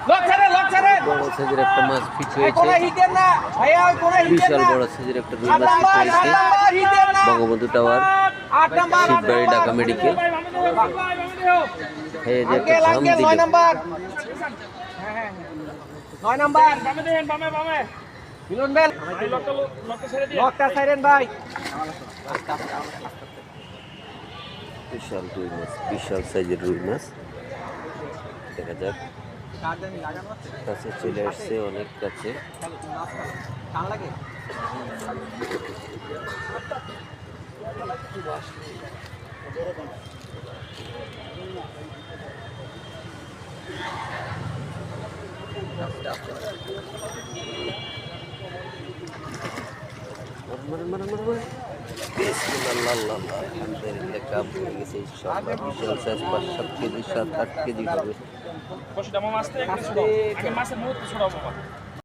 বড় সাইজের একটা মাছ ফিট হয়েছে, বিশাল বড় সাইজের একটা রুই মাছ ফিট হয়েছে। Bangabandhu tower, Shibbari, Dhaka medical. এই যে একটা ধাম দিল। 9 নাম্বার মিলন বেল লকটা সাইরেন ভাই। বিশাল রুই মাছ, বিশাল সাইজের রুই মাছ। দেখা যাক, কাছে চলে আসছে, অনেক কাছে। বিশাল সাইজ, 5-7 কেজি, 7-8 কেজি হবে।